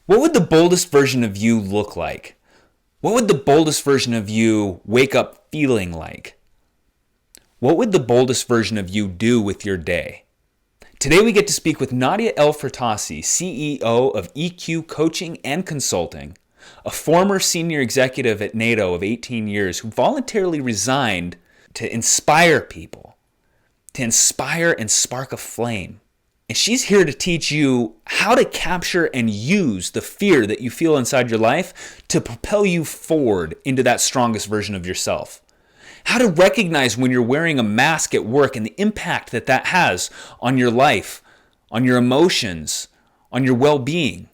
What would the boldest version of you look like? What would the boldest version of you wake up feeling like? What would the boldest version of you do with your day? Today we get to speak with Nadja El Fertasi, CEO of EQ Coaching and Consulting, a former senior executive at NATO of 18 years who voluntarily resigned to inspire people, to inspire and spark a flame. And she's here to teach you how to capture and use the fear that you feel inside your life to propel you forward into that strongest version of yourself. How to recognize when you're wearing a mask at work and the impact that that has on your life, on your emotions, on your well-being.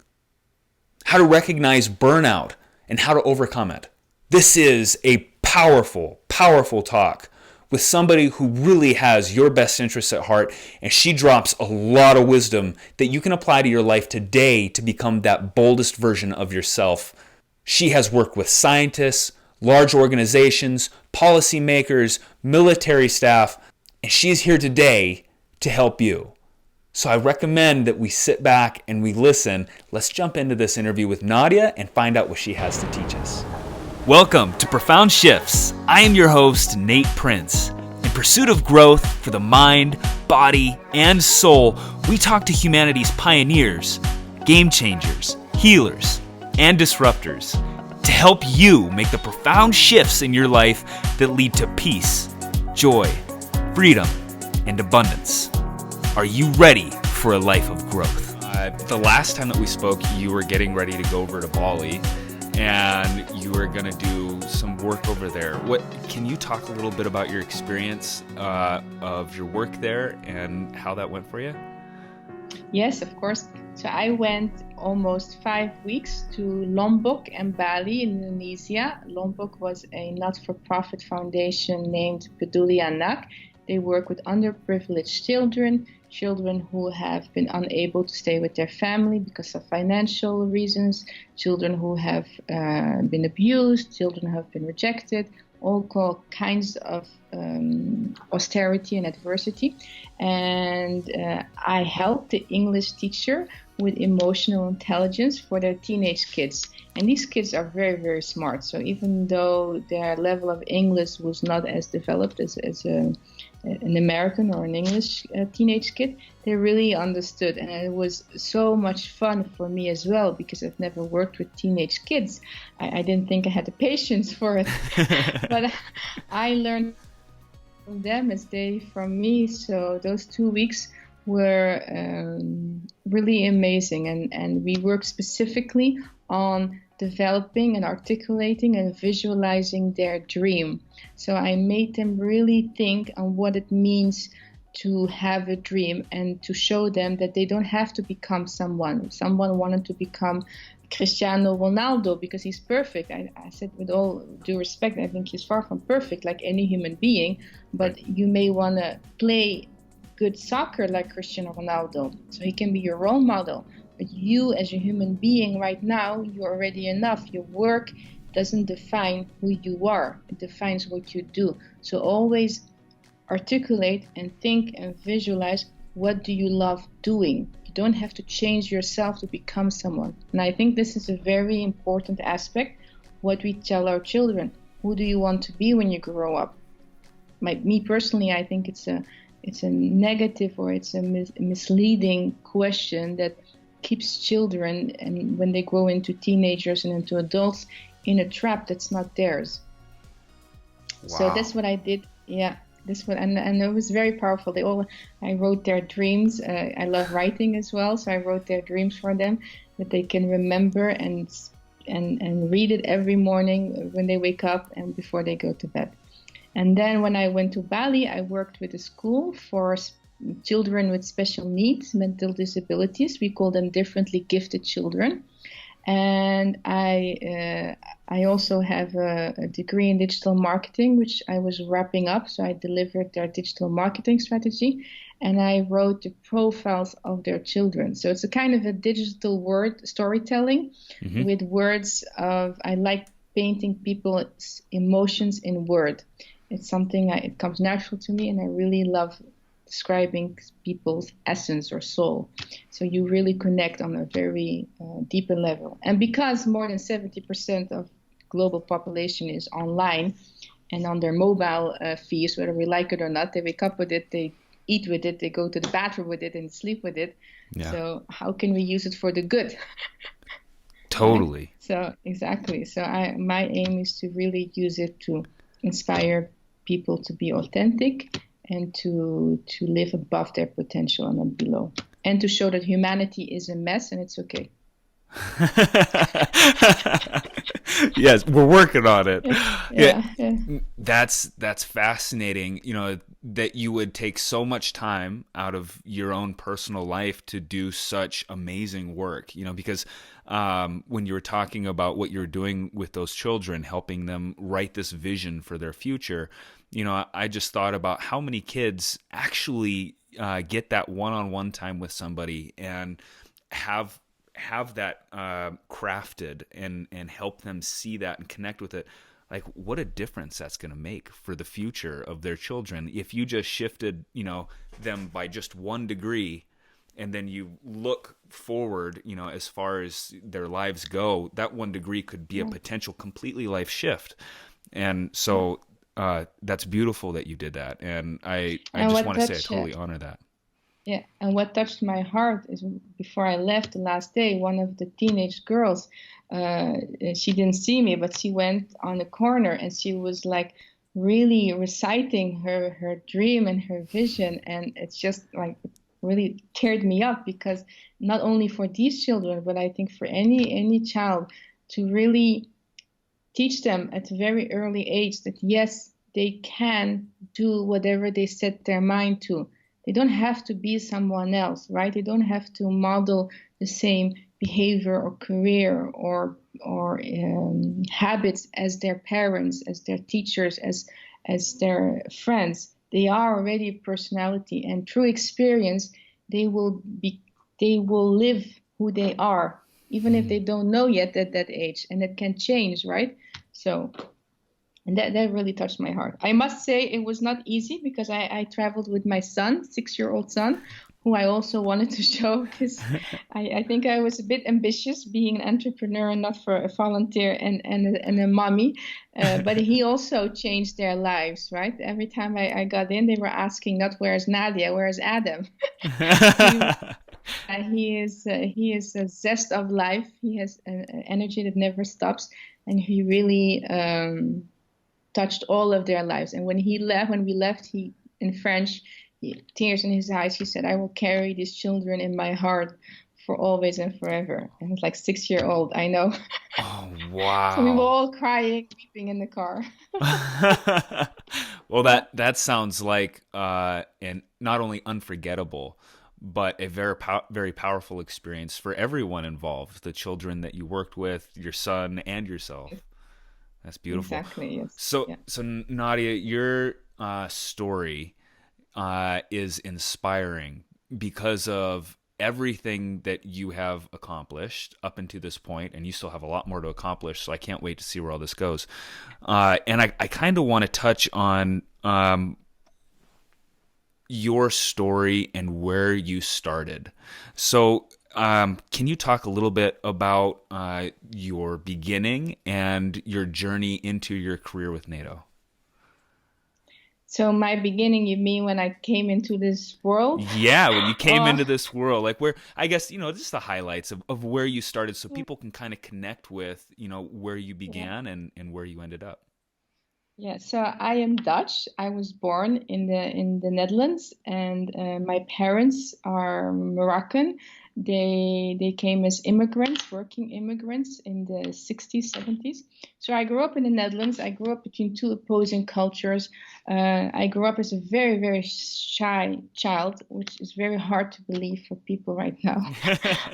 How to recognize burnout and how to overcome it. This is a powerful, powerful talk with somebody who really has your best interests at heart, and she drops a lot of wisdom that you can apply to your life today to become that boldest version of yourself. She has worked with scientists, large organizations, policymakers, military staff, and she's here today to help you. So I recommend that we sit back and we listen. Let's jump into this interview with Nadja and find out what she has to teach us. Welcome to Profound Shifts. I am your host, Nate Prince. In pursuit of growth for the mind, body, and soul, we talk to humanity's pioneers, game changers, healers, and disruptors to help you make the profound shifts in your life that lead to peace, joy, freedom, and abundance. Are you ready for a life of growth? The last time that we spoke, you were getting ready to go over to Bali, and you were going to do some work over there. Can you talk a little bit about your experience of your work there and how that went for you? Yes, of course. So I went almost 5 weeks to Lombok and Bali in Indonesia. Lombok was a not-for-profit foundation named Peduli Anak. They work with underprivileged children who have been unable to stay with their family because of financial reasons, children who have been abused, children who have been rejected, all kinds of austerity and adversity. And I helped the English teacher with emotional intelligence for their teenage kids. And these kids are very, very smart. So even though their level of English was not as developed as an American or an English teenage kid, they really understood. And it was so much fun for me as well, because I've never worked with teenage kids. I didn't think I had the patience for it. But I learned from them as they from me. So those 2 weeks were really amazing. And we worked specifically on developing and articulating and visualizing their dream. So I made them really think on what it means to have a dream and to show them that they don't have to become someone. Someone wanted to become Cristiano Ronaldo because he's perfect. I said, with all due respect, I think he's far from perfect like any human being, but you may want to play good soccer like Cristiano Ronaldo, so he can be your role model. But you as a human being right now, you're already enough. Your work doesn't define who you are. It defines what you do. So always articulate and think and visualize, what do you love doing? You don't have to change yourself to become someone. And I think this is a very important aspect, what we tell our children. Who do you want to be when you grow up? Me personally, I think it's a negative or it's a misleading question that keeps children, and when they grow into teenagers and into adults, in a trap that's not theirs. Wow. So that's what I did. Yeah, and it was very powerful. I wrote their dreams. I love writing as well, so I wrote their dreams for them that they can remember and read it every morning when they wake up and before they go to bed. And then when I went to Bali, I worked with a school for children with special needs, mental disabilities. We call them differently gifted children. And I also have a degree in digital marketing, which I was wrapping up. So I delivered their digital marketing strategy, and I wrote the profiles of their children. So it's a kind of a digital word storytelling with words of, I like painting people's emotions in word. It's something it comes natural to me, and I really love describing people's essence or soul. So you really connect on a very deeper level. And because more than 70% of global population is online and on their mobile feeds, whether we like it or not, they wake up with it, they eat with it, they go to the bathroom with it, and sleep with it. Yeah. So how can we use it for the good? Totally. Right? So exactly. So my aim is to really use it to inspire people to be authentic and to live above their potential and not below, and to show that humanity is a mess and it's okay. Yes, we're working on it. Yeah. That's fascinating, that you would take so much time out of your own personal life to do such amazing work, because when you were talking about what you're doing with those children, helping them write this vision for their future, I just thought about how many kids actually get that one-on-one time with somebody and have that crafted and help them see that and connect with it. Like, what a difference that's going to make for the future of their children. If you just shifted, them by just 1 degree, and then you look forward, as far as their lives go, that 1 degree could be a potential completely life shift. And so that's beautiful that you did that. And I just want to say I totally honor that. Yeah, and what touched my heart is before I left the last day, one of the teenage girls, she didn't see me, but she went on the corner and she was like really reciting her dream and her vision. And it's just like really teared me up, because not only for these children, but I think for any child, to really teach them at a very early age that yes, they can do whatever they set their mind to. They don't have to be someone else, right? They don't have to model the same behavior or career or habits as their parents, as their teachers, as their friends. They are already a personality, and through experience, they will live who they are, even if they don't know yet at that age, and it can change, right? So. And that really touched my heart. I must say it was not easy, because I traveled with my son, 6-year-old son, who I also wanted to show, because I think I was a bit ambitious being an entrepreneur and not for a volunteer and a mommy. But he also changed their lives, right? Every time I got in, they were asking not where's Nadia, where's Adam? He is a zest of life. He has an energy that never stops, and he really touched all of their lives. And when we left, he, in French, tears in his eyes, he said, "I will carry these children in my heart for always and forever." And it's like 6-year-old, I know. Oh, wow. So we were all crying, weeping in the car. Well, that sounds like and not only unforgettable, but a very powerful experience for everyone involved, the children that you worked with, your son, and yourself. That's beautiful. Exactly, yes. So Nadia, your story is inspiring because of everything that you have accomplished up until this point, and you still have a lot more to accomplish, so I can't wait to see where all this goes. And I kind of want to touch on your story and where you started. So can you talk a little bit about your beginning and your journey into your career with NATO? So my beginning, you mean when I came into this world? Yeah, when you came into this world, like where, I guess, just the highlights of where you started, so people can kind of connect with, where you began and where you ended up. Yeah, so I am Dutch. I was born in the Netherlands, and my parents are Moroccan. They came as immigrants, working immigrants in the 60s, 70s. So I grew up in the Netherlands. I grew up between two opposing cultures. I grew up as a very, very shy child, which is very hard to believe for people right now.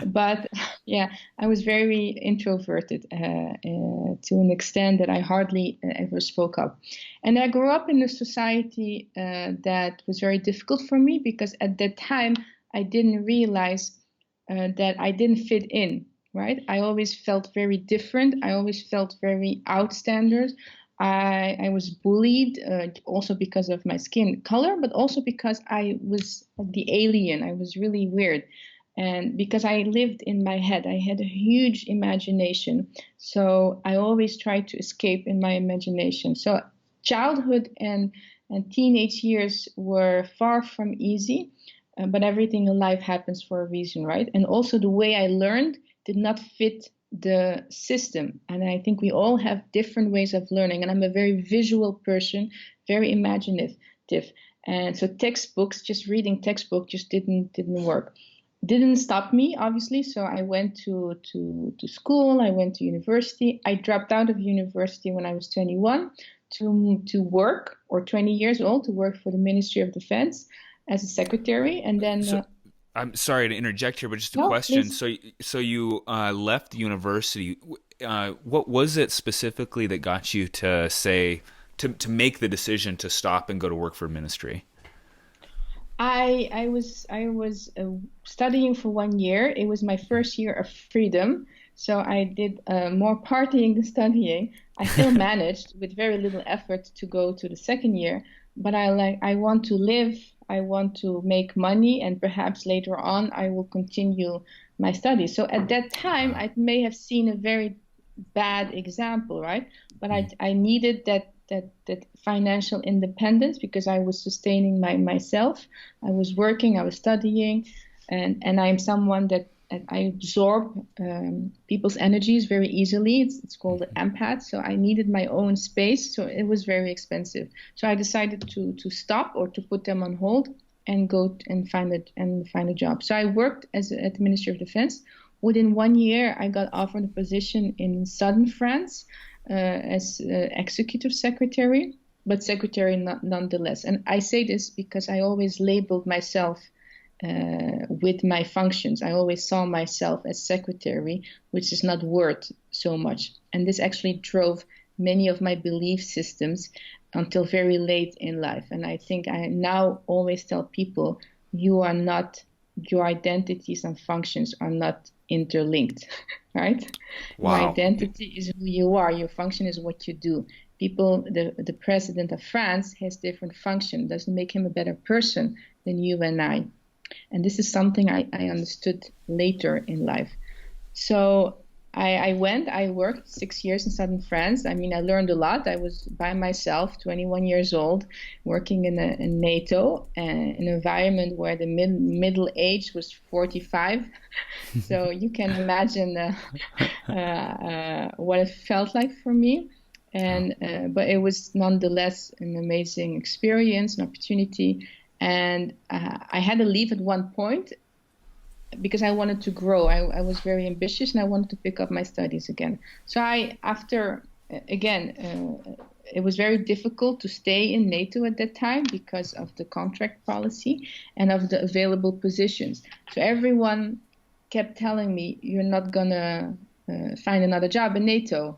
But yeah, I was very introverted to an extent that I hardly ever spoke up. And I grew up in a society that was very difficult for me, because at that time I didn't realize that I didn't fit in, right? I always felt very different. I always felt very outstanders. I was bullied also because of my skin color, but also because I was the alien. I was really weird. And because I lived in my head, I had a huge imagination. So I always tried to escape in my imagination. So childhood and teenage years were far from easy, but everything in life happens for a reason, right? And also the way I learned did not fit the system. And I think we all have different ways of learning. And I'm a very visual person, very imaginative. And so textbooks, just reading textbook just didn't work. Didn't stop me, obviously. So I went to school, I went to university. I dropped out of university when I was 21 to work, or 20 years old, to work for the Ministry of Defense as a secretary. And then So I'm sorry to interject here, but just a no, question. please. So you left university. What was it specifically that got you to say to make the decision to stop and go to work for ministry? I was studying for 1 year. It was my first year of freedom, so I did more partying than studying. I still managed with very little effort to go to the second year, but I want to live. I want to make money, and perhaps later on I will continue my studies. So at that time, I may have seen a very bad example, right? But I needed that financial independence because I was sustaining myself. I was working, I was studying, and I'm someone that I absorb people's energies very easily. It's called an empath. So I needed my own space. So it was very expensive. So I decided to stop, or to put them on hold, and go and find a job. So I worked at the Ministry of Defense. Within 1 year, I got offered a position in southern France as executive secretary, but secretary nonetheless. And I say this because I always labeled myself with my functions. I always saw myself as secretary, which is not worth so much. And this actually drove many of my belief systems until very late in life. And I think I now always tell people, your identities and functions are not interlinked, right? Wow. Your identity is who you are. Your function is what you do. People, the president of France has different function. Doesn't make him a better person than you and I. And this is something I understood later in life. So I worked 6 years in southern France. I mean, I learned a lot. I was by myself, 21 years old, working in NATO, an environment where the middle age was 45. So you can imagine what it felt like for me. But it was nonetheless an amazing experience, an opportunity. And I had to leave at one point because I wanted to grow. I was very ambitious, and I wanted to pick up my studies again. So it was very difficult to stay in NATO at that time because of the contract policy and of the available positions. So everyone kept telling me, you're not going to find another job in NATO.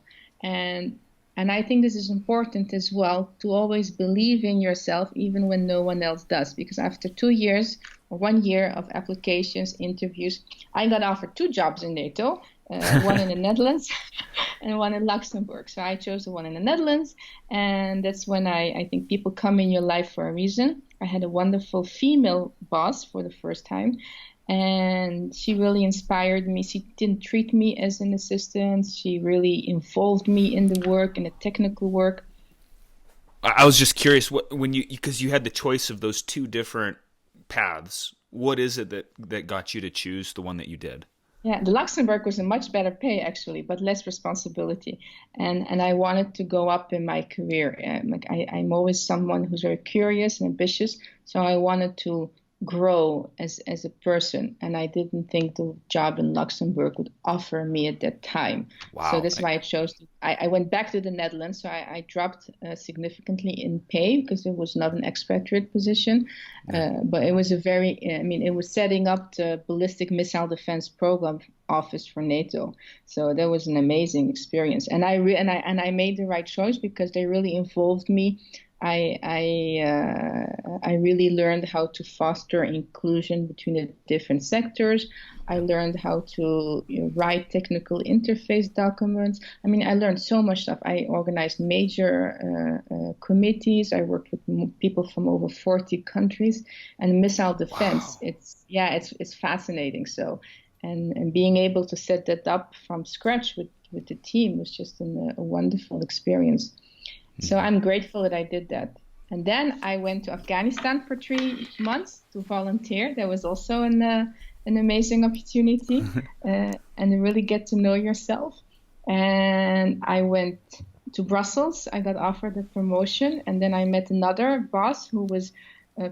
And I think this is important as well, to always believe in yourself, even when no one else does. Because after 2 years or 1 year of applications, interviews, I got offered 2 jobs in NATO, one in the Netherlands and one in Luxembourg. So I chose the one in the Netherlands. And that's when I think people come in your life for a reason. I had a wonderful female boss for the first time. And she really inspired me. She didn't treat me as an assistant. She really involved me in the work, in the technical work. I was just curious, because you had the choice of those 2 different paths. What is it that got you to choose the one that you did? Yeah, the Luxembourg was a much better pay actually, but less responsibility. And I wanted to go up in my career. I'm always someone who's very curious and ambitious, so I wanted to grow as a person, and I didn't think the job in Luxembourg would offer me at that time. Wow. So that's why I chose. I went back to the Netherlands, so I dropped significantly in pay because it was not an expatriate position, but it was it was setting up the ballistic missile defense program office for NATO. So that was an amazing experience, and I made the right choice because they really involved me. I really learned how to foster inclusion between the different sectors. I learned how to write technical interface documents. I mean, I learned so much stuff. I organized major committees. I worked with people from over 40 countries, and missile defense. Wow. It's fascinating. So, and being able to set that up from scratch with the team was just a wonderful experience. So I'm grateful that I did that. And then I went to Afghanistan for 3 months to volunteer. That was also an amazing opportunity and really get to know yourself. And I went to Brussels. I got offered a promotion. And then I met another boss who was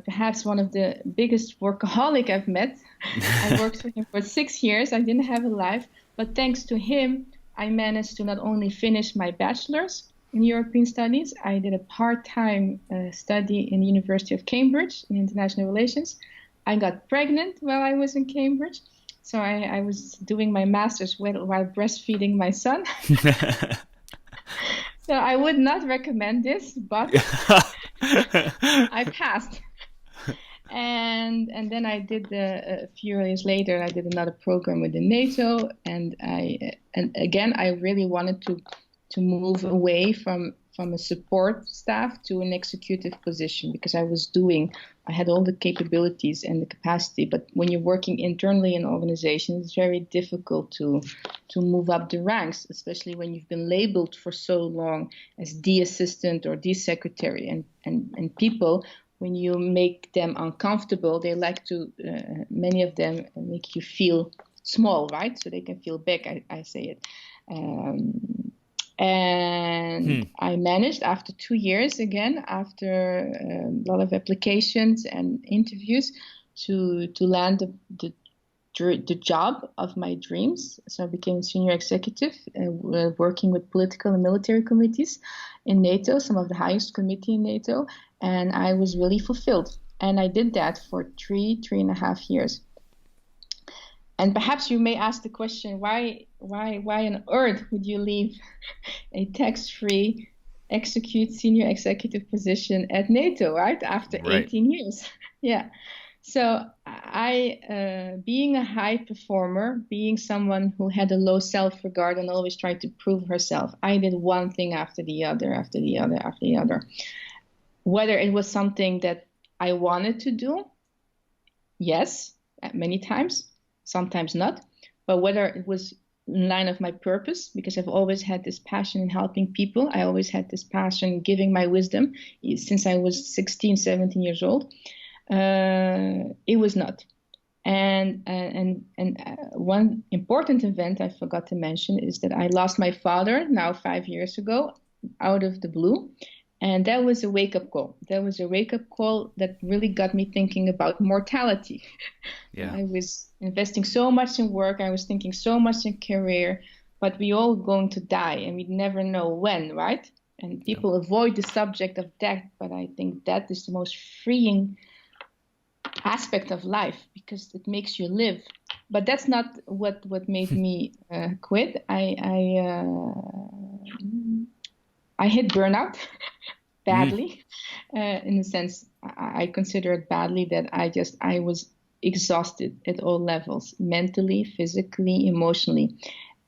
perhaps one of the biggest workaholic I've met. I worked with him for 6 years. I didn't have a life. But thanks to him, I managed to not only finish my bachelor's in European Studies. I did a part-time study in the University of Cambridge in international relations. I got pregnant while I was in Cambridge. So I was doing my master's while breastfeeding my son. So I would not recommend this, but I passed. And then I did a few years later, I did another program with the NATO. And again, I really wanted to move away from a support staff to an executive position, because I had all the capabilities and the capacity. But when you're working internally in organizations, it's very difficult to move up the ranks, especially when you've been labeled for so long as the assistant or the secretary. And people, when you make them uncomfortable, they like to, many of them make you feel small, right? So they can feel big, I say it. And I managed after 2 years, again, after a lot of applications and interviews, to land the job of my dreams. So I became a senior executive, working with political and military committees in NATO, some of the highest committee in NATO. And I was really fulfilled. And I did that for 3.5 years. And perhaps you may ask the question, why on earth would you leave a tax-free senior executive position at NATO, right? After 18 years. Yeah. So being a high performer, being someone who had a low self-regard and always tried to prove herself, I did one thing after the other, after the other, after the other. Whether it was something that I wanted to do, yes, many times. Sometimes not, but whether it was in line of my purpose, because I've always had this passion in helping people. I always had this passion in giving my wisdom since I was 16, 17 years old. It was not. And one important event I forgot to mention is that I lost my father now 5 years ago out of the blue. And that was a wake-up call. That was a wake-up call that really got me thinking about mortality. Yeah. I was investing so much in work. I was thinking so much in career. But we all going to die, and we never know when, right? And people avoid the subject of death. But I think that is the most freeing aspect of life, because it makes you live. But that's not what made me quit. I hit burnout badly, in the sense I consider it badly that I was exhausted at all levels, mentally, physically, emotionally.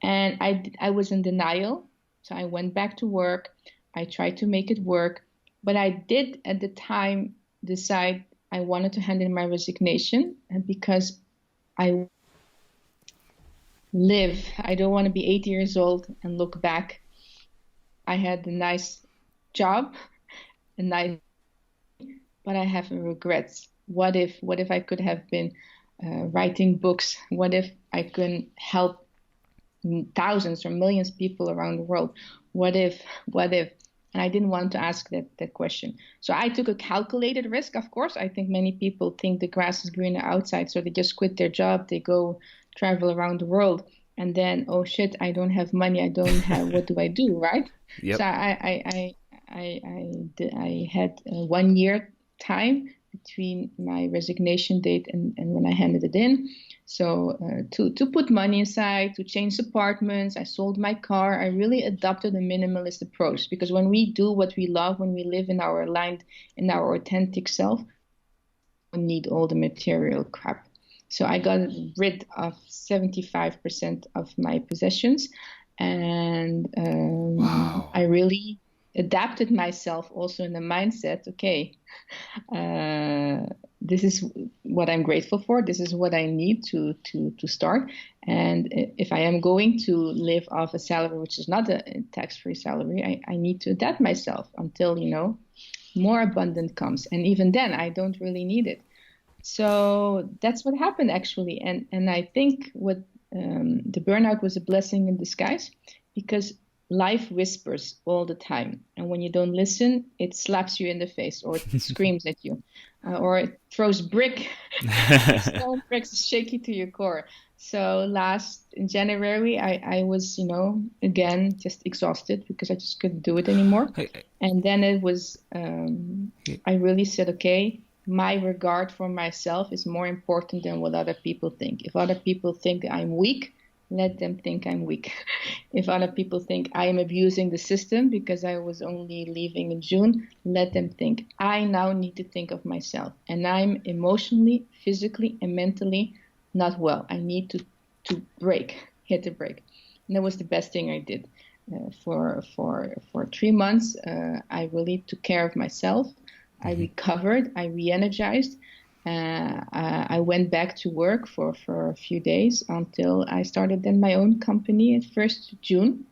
And I was in denial. So I went back to work. I tried to make it work. But I did at the time decide I wanted to hand in my resignation, because I don't want to be 80 years old and look back. I had a nice job, but I have regrets. What if I could have been writing books? What if I could help thousands or millions of people around the world? What if? And I didn't want to ask that question. So I took a calculated risk, of course. I think many people think the grass is greener outside, so they just quit their job, they go travel around the world. And then, oh shit, I don't have money. I don't have, what do I do, right? Yep. So I had 1 year time between my resignation date and when I handed it in. So to put money aside, to change apartments, I sold my car. I really adopted a minimalist approach, because when we do what we love, when we live in our aligned, in our authentic self, we don't need all the material crap. So I got rid of 75% of my possessions, and Wow. I really adapted myself also in the mindset. Okay, this is what I'm grateful for. This is what I need to start. And if I am going to live off a salary which is not a tax-free salary, I need to adapt myself until more abundant comes. And even then, I don't really need it. So that's what happened actually. And I think what the burnout was a blessing in disguise, because life whispers all the time. And when you don't listen, it slaps you in the face, or it screams at you, or it throws stone bricks shaky to your core. So in January, I was, again, just exhausted because I just couldn't do it anymore. And then it was, I really said, okay, my regard for myself is more important than what other people think. If other people think I'm weak, let them think I'm weak. If other people think I am abusing the system because I was only leaving in June, let them think. I now need to think of myself. And I'm emotionally, physically, and mentally not well. I need to hit the break. And that was the best thing I did. For 3 months, I really took care of myself. I recovered, I re-energized. I went back to work for a few days until I started then my own company at 1st June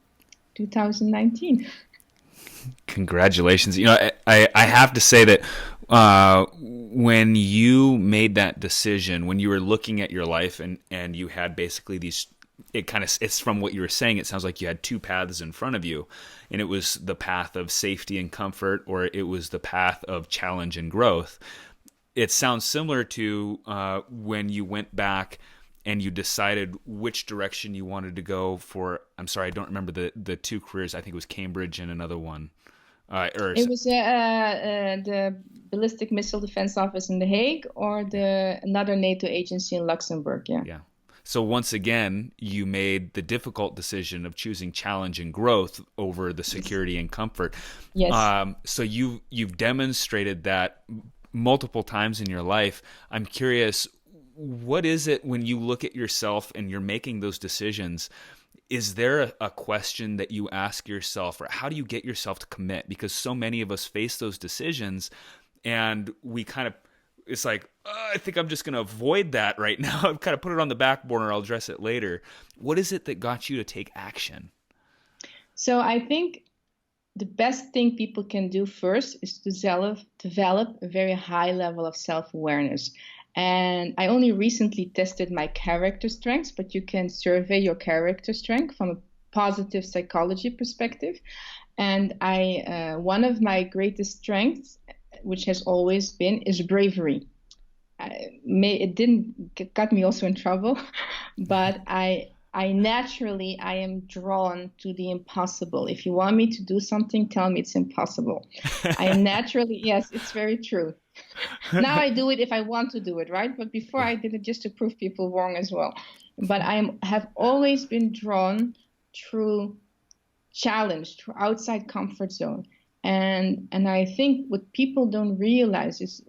2019. Congratulations. I have to say that when you made that decision, when you were looking at your life and you had basically these, it's from what you were saying, it sounds like you had two paths in front of you, and it was the path of safety and comfort, or it was the path of challenge and growth. It sounds similar to when you went back and you decided which direction you wanted to go for. I'm sorry, I don't remember the two careers. I think it was Cambridge and another one. It was the Ballistic Missile Defense Office in The Hague, or another NATO agency in Luxembourg. Yeah. So once again, you made the difficult decision of choosing challenge and growth over the security and comfort. Yes. So you've demonstrated that multiple times in your life. I'm curious, what is it when you look at yourself and you're making those decisions? Is there a question that you ask yourself, or how do you get yourself to commit? Because so many of us face those decisions and we it's like, I think I'm just going to avoid that right now. I've kind of put it on the back burner. I'll address it later. What is it that got you to take action? So I think the best thing people can do first is to develop a very high level of self-awareness. And I only recently tested my character strengths, but you can survey your character strength from a positive psychology perspective. And one of my greatest strengths, which has always been, is bravery. It didn't got me also in trouble, but I naturally am drawn to the impossible. If you want me to do something, tell me it's impossible. I naturally, yes, it's very true. Now I do it if I want to do it, right? But before I did it just to prove people wrong as well. But I have always been drawn through challenge, through outside comfort zone. And I think what people don't realize is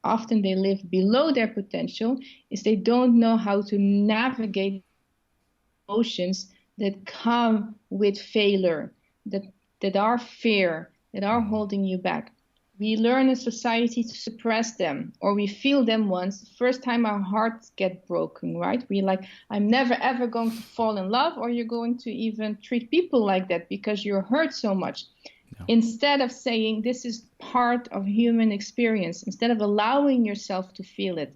often they live below their potential, is they don't know how to navigate emotions that come with failure, that are fear, that are holding you back. We learn in society to suppress them, or we feel them once. The first time our hearts get broken, right? We're like, I'm never ever going to fall in love, or you're going to even treat people like that because you're hurt so much. No. Instead of saying this is part of human experience, instead of allowing yourself to feel it,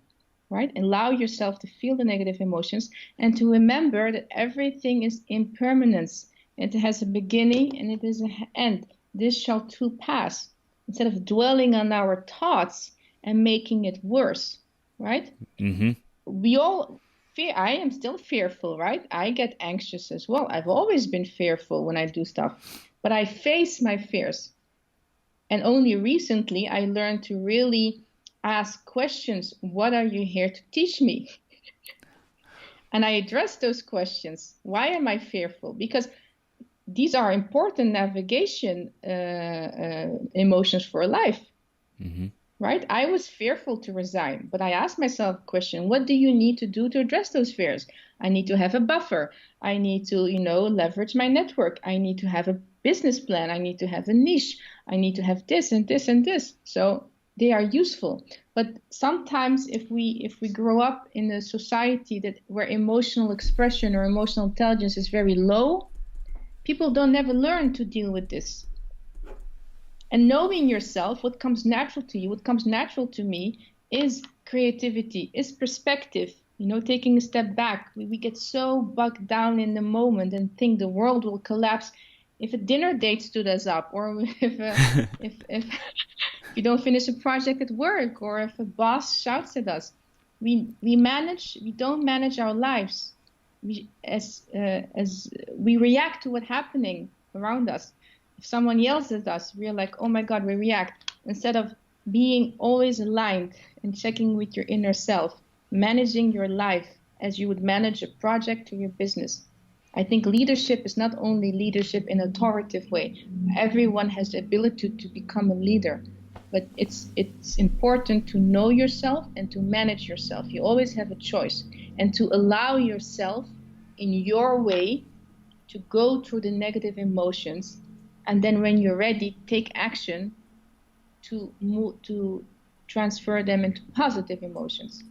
right? Allow yourself to feel the negative emotions and to remember that everything is impermanence. It has a beginning and it is an end. This shall too pass. Instead of dwelling on our thoughts and making it worse, right? Mm-hmm. We all fear. I am still fearful, right? I get anxious as well. I've always been fearful when I do stuff, but I face my fears. And only recently I learned to really ask questions. What are you here to teach me? And I address those questions. Why am I fearful? Because these are important navigation emotions for life, right? I was fearful to resign, but I asked myself a question: what do you need to do to address those fears? I need to have a buffer. I need to, leverage my network. I need to have a business plan. I need to have a niche. I need to have this and this and this. So they are useful. But sometimes if we grow up in a society where emotional expression or emotional intelligence is very low, people don't never learn to deal with this. And knowing yourself, what comes natural to you, what comes natural to me is creativity, is perspective, taking a step back. We get so bogged down in the moment and think the world will collapse if a dinner date stood us up, or if you don't finish a project at work, or if a boss shouts at us. We don't manage our lives. As we react to what's happening around us. If someone yells at us, we're like, oh my God, we react. Instead of being always aligned and checking with your inner self, managing your life as you would manage a project or your business. I think leadership is not only leadership in an authoritative way. Everyone has the ability to become a leader. But it's important to know yourself and to manage yourself. You always have a choice. And to allow yourself in your way to go through the negative emotions. And then when you're ready, take action to transfer them into positive emotions.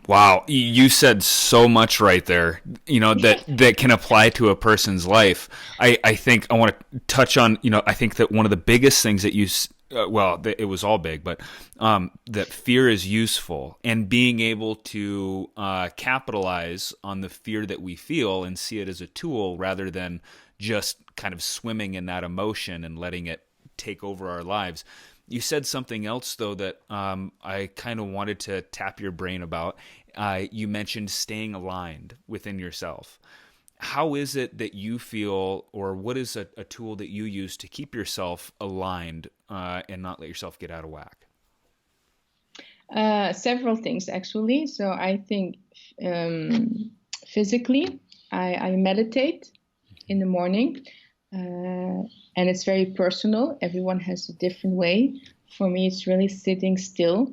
Wow, you said so much right there, that can apply to a person's life. I think I want to touch on, I think that one of the biggest things that it was all big, but that fear is useful, and being able to capitalize on the fear that we feel and see it as a tool rather than just kind of swimming in that emotion and letting it take over our lives. You said something else, though, that I kind of wanted to tap your brain about. You mentioned staying aligned within yourself. How is it that you feel, or what is a tool that you use to keep yourself aligned and not let yourself get out of whack? Several things, actually. So I think physically, I meditate in the morning. And it's very personal. Everyone has a different way. For me, it's really sitting still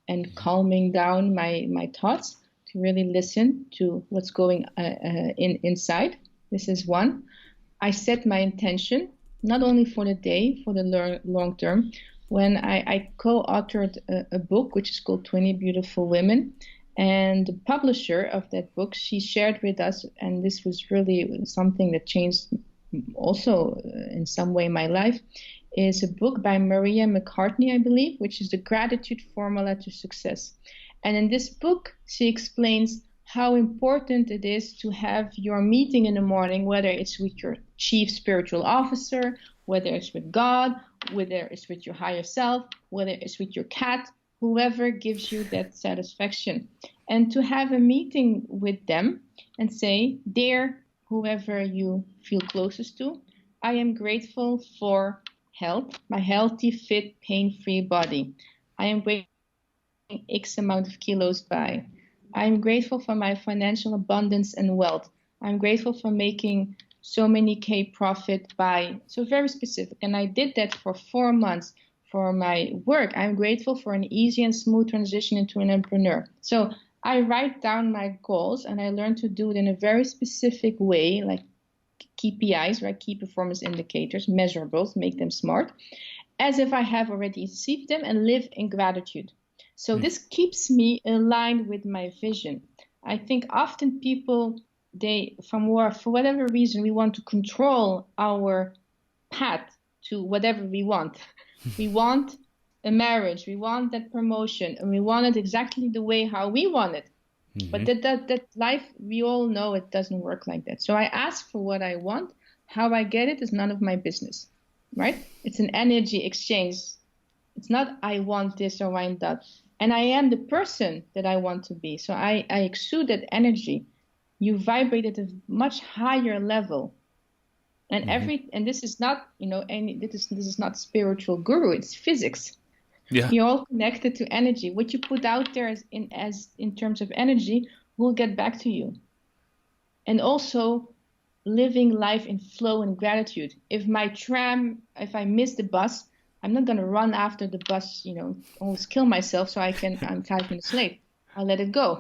and calming down my thoughts to really listen to what's going inside. This is one. I set my intention, not only for the day, for the long term. When I co-authored a book, which is called 20 Beautiful Women, and the publisher of that book, she shared with us, and this was really something that changed also in some way my life, is a book by Maria McCartney, I believe, which is the Gratitude Formula to Success. And in this book, she explains how important it is to have your meeting in the morning, whether it's with your chief spiritual officer, whether it's with God, whether it's with your higher self, whether it's with your cat, whoever gives you that satisfaction. And to have a meeting with them and say, dear whoever you feel closest to, I am grateful for health, my healthy, fit, pain-free body. I am grateful for X amount of kilos by. I am grateful for my financial abundance and wealth. I'm grateful for making so many K profit by, so very specific. And I did that for 4 months for my work. I'm grateful for an easy and smooth transition into an entrepreneur. So I write down my goals and I learn to do it in a very specific way, like KPIs, right? Key performance indicators, measurables, make them smart, as if I have already achieved them, and live in gratitude. So this keeps me aligned with my vision. I think often people, for whatever reason, we want to control our path to whatever we want. We want a marriage, we want that promotion, and we want it exactly the way how we want it. Mm-hmm. But that life, we all know it doesn't work like that. So I ask for what I want. How I get it is none of my business, right? It's an energy exchange. It's not I want this or I want that. And I am the person that I want to be. So I exude that energy. You vibrate at a much higher level. And and this is not, this is not spiritual guru, it's physics. Yeah. You're all connected to energy. What you put out there as in terms of energy will get back to you. And also living life in flow and gratitude. If I miss the bus, I'm not going to run after the bus, almost kill myself so I'm 5 minutes late. I'll let it go.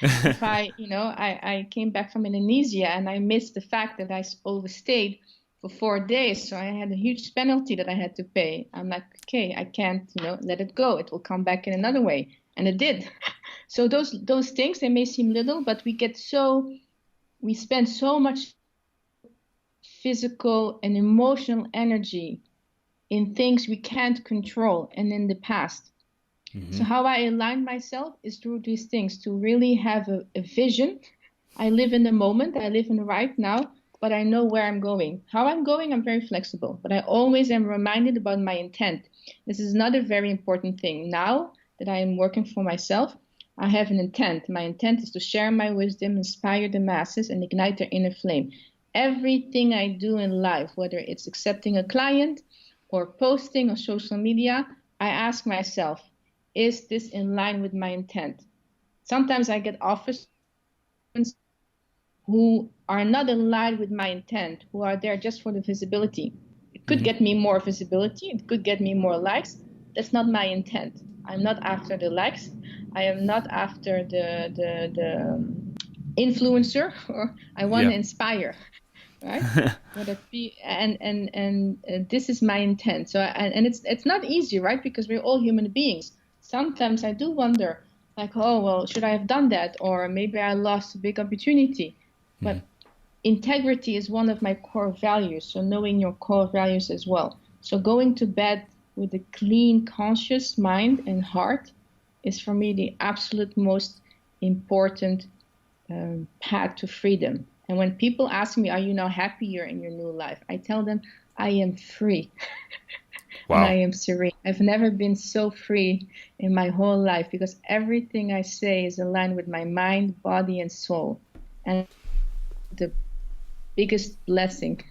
If I came back from Indonesia and I missed the fact that I overstayed for 4 days, so I had a huge penalty that I had to pay. I'm like, okay, I can't, let it go. It will come back in another way. And it did. So those things, they may seem little, but we spend so much physical and emotional energy in things we can't control and in the past. Mm-hmm. So how I align myself is through these things, to really have a vision. I live in the moment, I live in the right now, but I know where I'm going. How I'm going, I'm very flexible, but I always am reminded about my intent. This is another very important thing. Now that I am working for myself, I have an intent. My intent is to share my wisdom, inspire the masses, and ignite their inner flame. Everything I do in life, whether it's accepting a client or posting on social media, I ask myself, is this in line with my intent? Sometimes I get offers who are not in line with my intent, who are there just for the visibility. It could get me more visibility. It could get me more likes. That's not my intent. I'm not after the likes. I am not after the influencer, or I want to inspire. Right? and this is my intent. So and it's not easy, right? Because we're all human beings. Sometimes I do wonder, like, oh well, should I have done that? Or maybe I lost a big opportunity. But integrity is one of my core values. So knowing your core values as well. So going to bed with a clean, conscious mind and heart is for me the absolute most important path to freedom. And when people ask me, are you now happier in your new life? I tell them, I am free. Wow. And I am serene. I've never been so free in my whole life, because everything I say is aligned with my mind, body, and soul. And the biggest blessing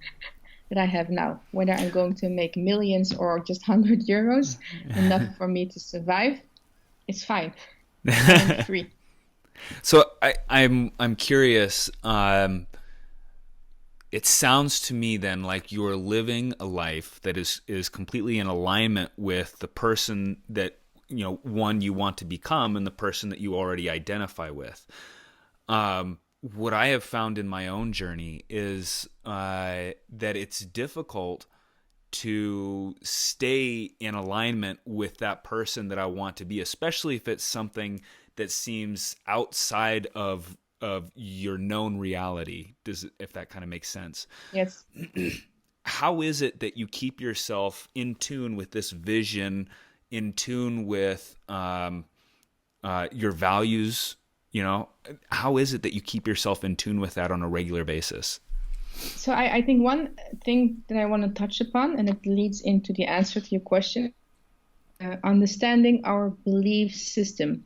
that I have now, whether I'm going to make millions or just 100 euros, enough for me to survive, it's fine. I'm free. So I'm curious. It sounds to me then like you're living a life that is completely in alignment with the person that one you want to become and the person that you already identify with. What I have found in my own journey is that it's difficult to stay in alignment with that person that I want to be, especially if it's something that seems outside of your known reality. If that kind of makes sense? Yes. How is it that you keep yourself in tune with this vision, in tune with your values? How is it that you keep yourself in tune with that on a regular basis? So I think one thing that I want to touch upon, and it leads into the answer to your question, understanding our belief system.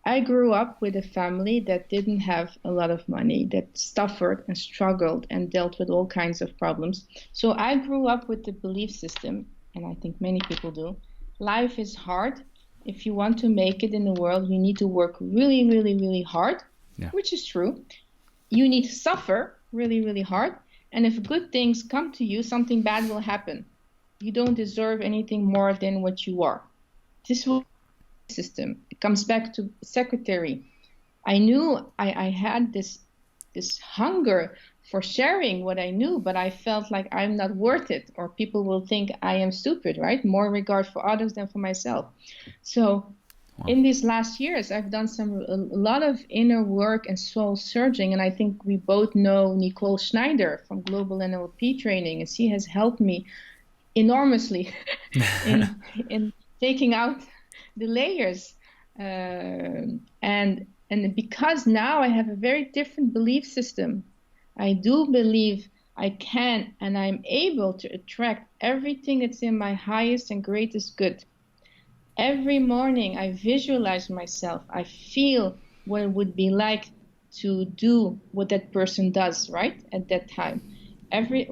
I grew up with a family that didn't have a lot of money, that suffered and struggled and dealt with all kinds of problems. So I grew up with the belief system, and I think many people do. Life is hard. If you want to make it in the world, you need to work really, really, really hard, which is true. You need to suffer really, really hard. And if good things come to you, something bad will happen. You don't deserve anything more than what you are. This will system. It comes back to secretary. I knew I had this hunger for sharing what I knew, but I felt like I'm not worth it, or people will think I am stupid, right? More regard for others than for myself. So in these last years, I've done a lot of inner work and soul searching, and I think we both know Nicole Schneider from Global NLP Training, and she has helped me enormously in taking out the layers, and because now I have a very different belief system. I do believe I can and I'm able to attract everything that's in my highest and greatest good. Every morning I visualize myself. I feel what it would be like to do what that person does, right, at that time. Every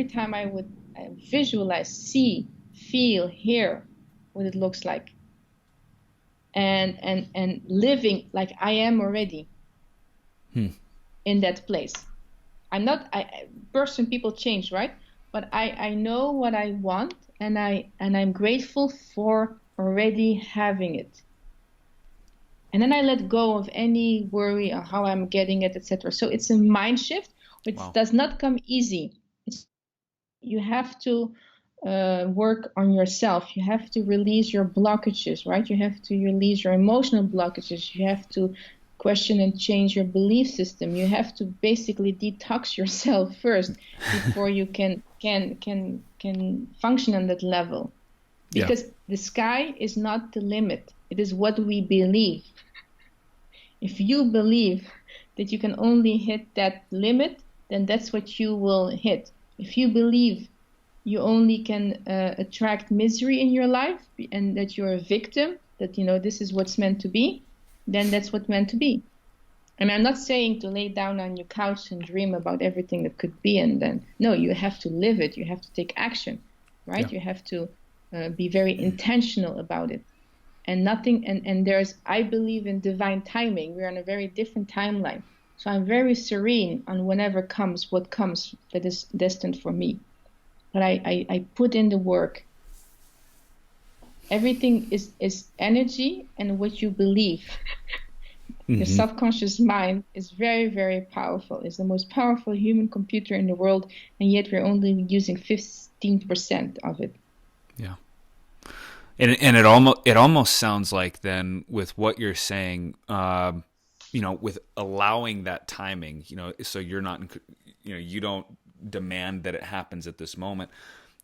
time I would visualize, see, feel, hear, what it looks like, and living like I am already in that place. I'm not. People change, right? But I know what I want, and I'm grateful for already having it. And then I let go of any worry on how I'm getting it, etc. So it's a mind shift, which does not come easy. You have to work on yourself. You have to release your blockages, right? You have to release your emotional blockages. You have to question and change your belief system. You have to basically detox yourself first before you can function on that level. Because the sky is not the limit. It is what we believe. If you believe that you can only hit that limit, then that's what you will hit. If you believe you only can attract misery in your life and that you're a victim, that, this is what's meant to be, then that's what's meant to be. And I'm not saying to lay down on your couch and dream about everything that could be, and then, no, you have to live it. You have to take action, right? You have to be very intentional about it. And I believe in divine timing. We're on a very different timeline. So I'm very serene on whenever comes, what comes that is destined for me. But I put in the work. Everything is energy and what you believe. Your subconscious mind is very, very powerful. It's the most powerful human computer in the world, and yet we're only using 15% of it. Yeah. And it almost sounds like then with what you're saying, with allowing that timing, so you're not, you don't demand that it happens at this moment.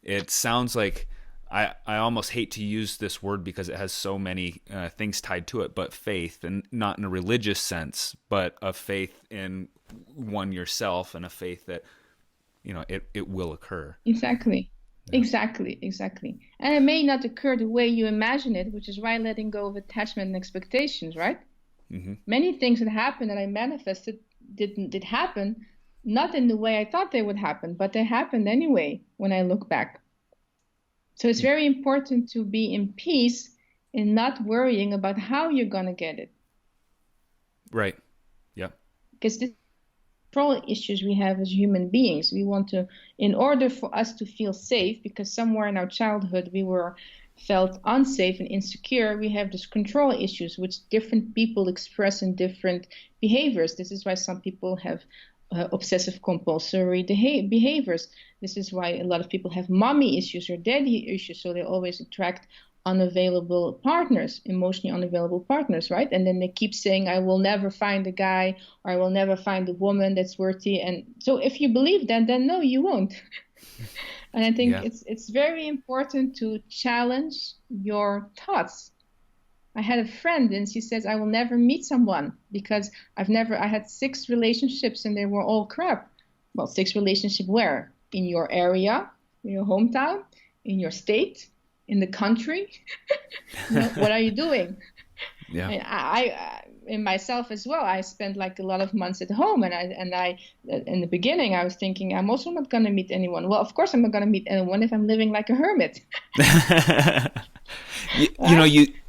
It sounds like I almost hate to use this word because it has so many things tied to it, but faith, and not in a religious sense, but a faith in one yourself and a faith that, it will occur. Exactly. Yeah. Exactly. And it may not occur the way you imagine it, which is why letting go of attachment and expectations, right? Many things that happened that I manifested did happen, not in the way I thought they would happen, but they happened anyway when I look back. So it's very important to be in peace and not worrying about how you're going to get it. Right. Yeah. Because the control issues we have as human beings, we want to, in order for us to feel safe, because somewhere in our childhood we felt unsafe and insecure, we have these control issues, which different people express in different behaviors. This is why some people have obsessive compulsory behaviors. This is why a lot of people have mommy issues or daddy issues, so they always attract unavailable partners, emotionally unavailable partners, right? And then they keep saying, I will never find a guy, or I will never find a woman that's worthy. And so if you believe that, then no, you won't. And I think it's very important to challenge your thoughts. I had a friend and she says, I will never meet someone because I had 6 relationships and they were all crap. Well, 6 relationships where? In your area, in your hometown, in your state, in the country. What are you doing? Yeah. I in myself as well, I spent like a lot of months at home, and I in the beginning I was thinking I'm also not going to meet anyone. Well, of course I'm not going to meet anyone if I'm living like a hermit.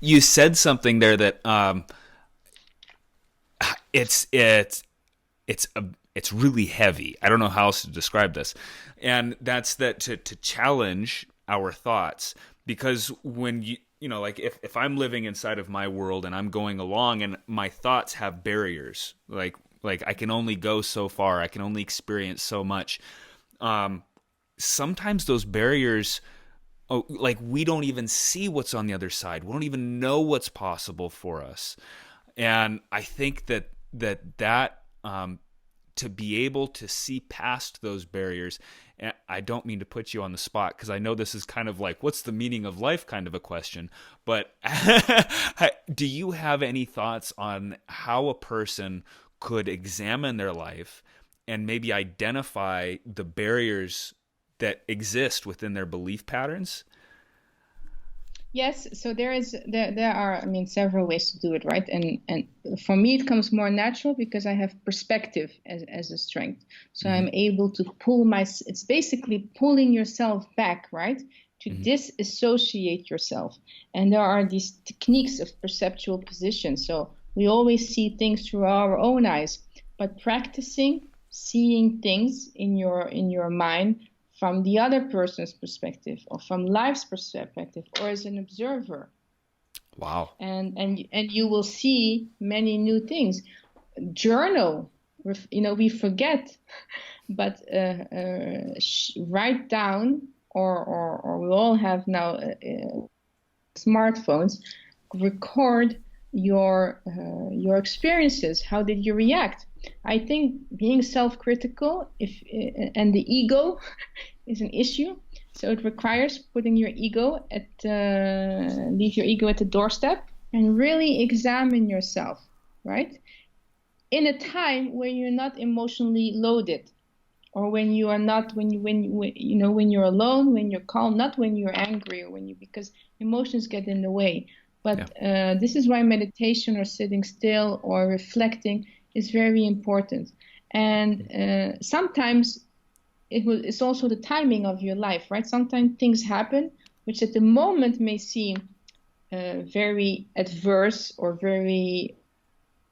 You said something there that it's really heavy. I don't know how else to describe this, and that's that to challenge our thoughts, because when like if I'm living inside of my world and I'm going along and my thoughts have barriers, like I can only go so far, I can only experience so much. Sometimes those barriers, like we don't even see what's on the other side. We don't even know what's possible for us. And I think that to be able to see past those barriers, and I don't mean to put you on the spot because I know this is kind of like, what's the meaning of life kind of a question, but do you have any thoughts on how a person could examine their life and maybe identify the barriers that exist within their belief patterns? Yes, so there are several ways to do it, right? And for me it comes more natural because I have perspective as a strength. So I'm able to pull it's basically pulling yourself back, right? to disassociate yourself. And there are these techniques of perceptual position. So we always see things through our own eyes, but practicing seeing things in your mind from the other person's perspective, or from life's perspective, or as an observer. Wow. And you will see many new things. Journal, we forget, but write down, or we all have now smartphones. Record your experiences. How did you react? I think being self-critical and the ego is an issue. So it requires putting your ego leave your ego at the doorstep and really examine yourself, right? In a time when you're not emotionally loaded, or when you are not, when you're alone, when you're calm, not when you're angry, or because emotions get in the way. But this is why meditation, or sitting still, or reflecting is very important. And sometimes it's also the timing of your life, right? Sometimes things happen which at the moment may seem very adverse, or very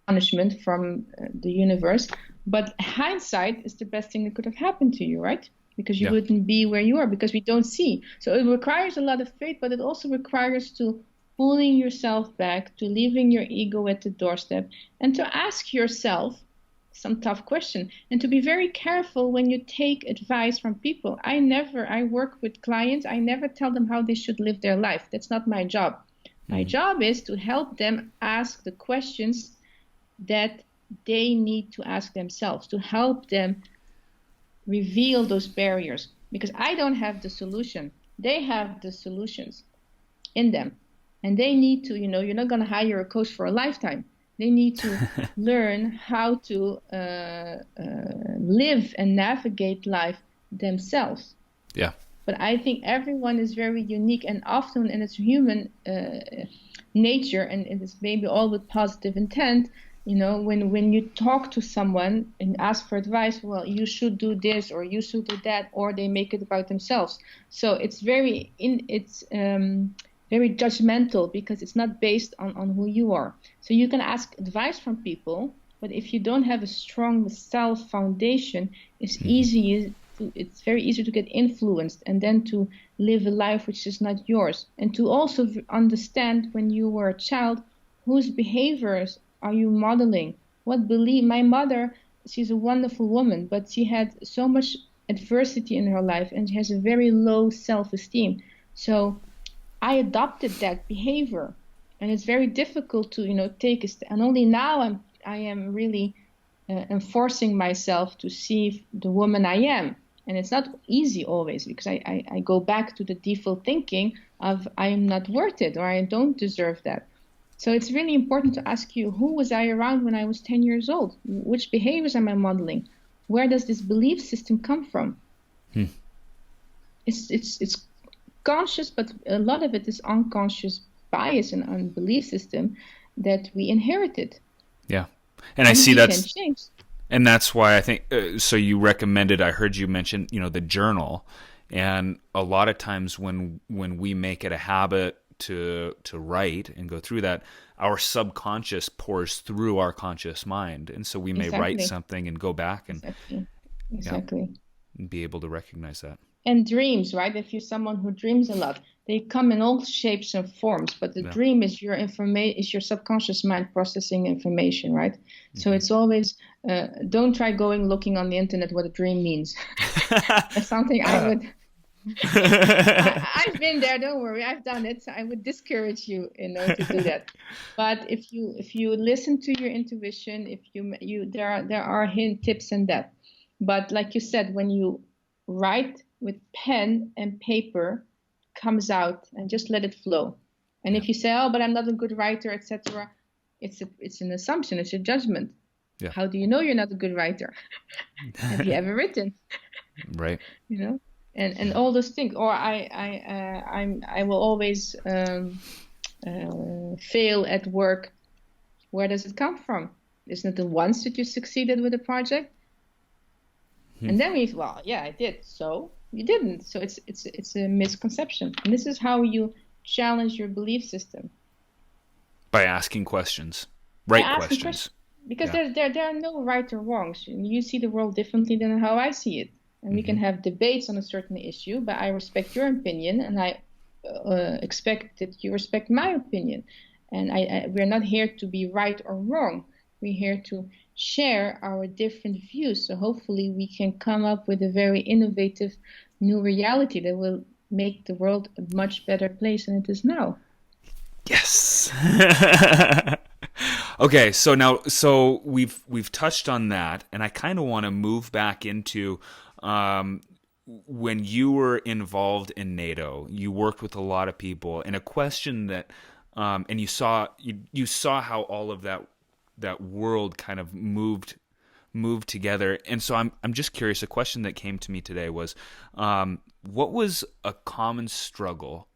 punishment from the universe, but hindsight is the best thing that could have happened to you, right? Because you wouldn't be where you are, because we don't see. So it requires a lot of faith, but it also requires to pulling yourself back, to leaving your ego at the doorstep, and to ask yourself some tough question, and to be very careful when you take advice from people. I work with clients, I never tell them how they should live their life. That's not my job. My job is to help them ask the questions that they need to ask themselves, to help them reveal those barriers, because I don't have the solution. They have the solutions in them, and they need to, you're not going to hire a coach for a lifetime. They need to learn how to live and navigate life themselves. Yeah. But I think everyone is very unique, and often, and it's human nature, and it is maybe all with positive intent. When you talk to someone and ask for advice, well, you should do this, or you should do that, or they make it about themselves. So it's very judgmental, because it's not based on who you are. So you can ask advice from people, but if you don't have a strong self foundation, it's very easy to get influenced, and then to live a life which is not yours. And to also understand, when you were a child, whose behaviors are you modeling? My mother, she's a wonderful woman, but she had so much adversity in her life, and she has a very low self-esteem. So I adopted that behavior, and it's very difficult to take a step. And only now I am really enforcing myself to see the woman I am. And it's not easy always, because I go back to the default thinking of I am not worth it, or I don't deserve that. So it's really important to ask you, who was I around when I was 10 years old? Which behaviors am I modeling? Where does this belief system come from? It's conscious, but a lot of it is unconscious bias and belief system that we inherited. Yeah. And I see that's change. And that's why I think, so you recommended, I heard you mention, the journal. And a lot of times when we make it a habit to write and go through that, our subconscious pours through our conscious mind. And so we may write something and go back and be able to recognize that. And dreams, right? If you're someone who dreams a lot, they come in all shapes and forms, but the dream is your subconscious mind processing information, right? So it's always, don't try looking on the internet what a dream means. That's something I would... I've been there, don't worry, I've done it. I would discourage you, to do that. But if you listen to your intuition, there are hint tips in that. But like you said, when you write with pen and paper, comes out, and just let it flow. And if you say, oh, but I'm not a good writer, etc., it's an assumption, it's a judgment. Yeah. How do you know you're not a good writer? Have you ever written? Right. And all those things. Or I will always fail at work. Where does it come from? Isn't it the once that you succeeded with a project? And then I did. So You didn't. So it's a misconception. And this is how you challenge your belief system. By asking questions, By right asking questions. questions. Because Yeah. there are no right or wrongs. You see the world differently than how I see it. And we can have debates on a certain issue, but I respect your opinion, and I expect that you respect my opinion. And we're not here to be right or wrong. We're here to share our different views. So hopefully we can come up with a very innovative new reality that will make the world a much better place than it is now. Yes. Okay, so we've touched on that, and I kind of want to move back into when you were involved in NATO. You worked with a lot of people, and a question that, and you saw how all of that world kind of moved together. And so I'm just curious. A question that came to me today was, what was a common struggle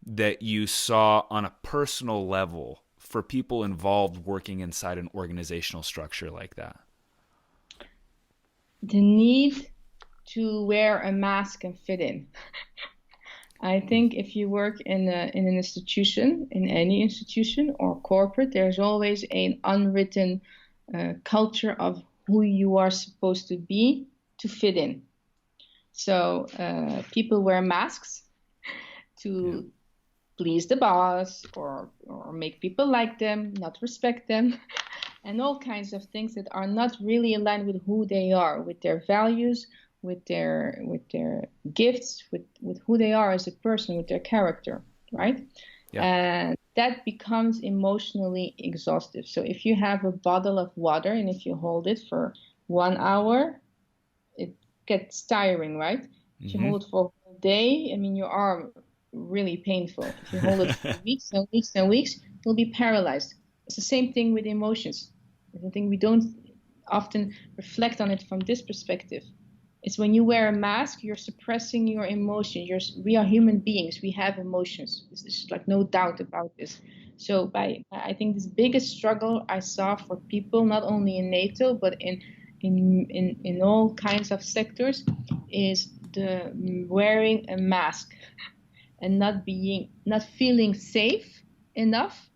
that you saw on a personal level for people involved working inside an organizational structure like that? The need to wear a mask and fit in. I think if you work in an institution, in any institution or corporate, there's always an unwritten culture of who you are supposed to be to fit in. So people wear masks to please the boss or make people like them, not respect them, and all kinds of things that are not really aligned with who they are, with their values, with their gifts, with who they are as a person, with their character, right? Yeah. And that becomes emotionally exhaustive. So if you have a bottle of water and if you hold it for 1 hour, it gets tiring, right? If you hold it for a whole day, I mean, your arm really painful. If you hold it for weeks and weeks and weeks, you'll be paralyzed. It's the same thing with emotions. I think we don't often reflect on it from this perspective. It's when you wear a mask, you're suppressing your emotions. We are human beings. We have emotions. There's like no doubt about this. So I think this biggest struggle I saw for people, not only in NATO, but in all kinds of sectors, is the wearing a mask and not feeling safe enough,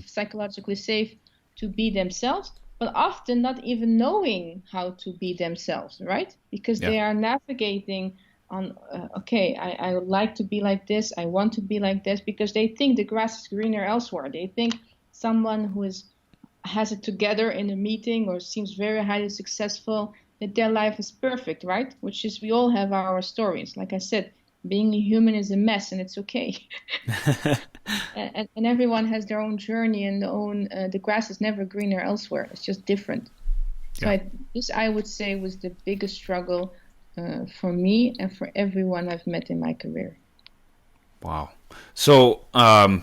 psychologically safe to be themselves, but often not even knowing how to be themselves, right? Because they are navigating on, I would like to be like this, I want to be like this, because they think the grass is greener elsewhere. They think someone who has it together in a meeting or seems very highly successful, that their life is perfect, right? Which is, we all have our stories. Like I said, being a human is a mess, and it's okay. and everyone has their own journey and the grass is never greener elsewhere. It's just different. So this, I would say, was the biggest struggle for me and for everyone I've met in my career. Wow. So a